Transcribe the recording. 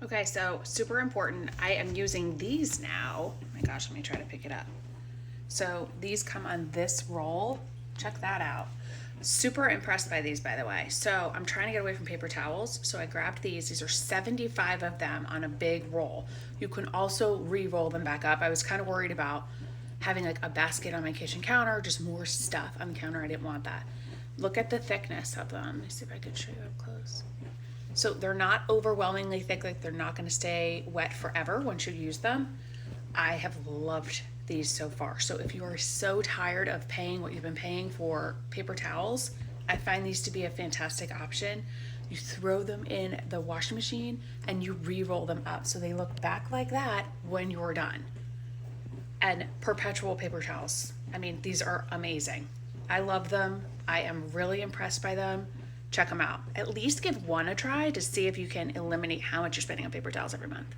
Okay, so super important. I am using these now. Oh my gosh, let me try to pick it up. So these come on this roll. Check that out. Super impressed by these, by the way. So I'm trying to get away from paper towels. So I grabbed these. These are 75 of them on a big roll. You can also re-roll them back up. I was kind of worried about having like a basket on my kitchen counter, just more stuff on the counter. I didn't want that. Look at the thickness of them. Let me see if I can show you up close. So they're not overwhelmingly thick, like they're not going to stay wet forever once you use them. I have loved these so far. So if you are so tired of paying what you've been paying for paper towels, I find these to be a fantastic option. You throw them in the washing machine and you re-roll them up so they look back like that when you're done. And perpetual paper towels. I mean, these are amazing. I love them. I am really impressed by them. Check them out. At least give one a try to see if you can eliminate how much you're spending on paper towels every month.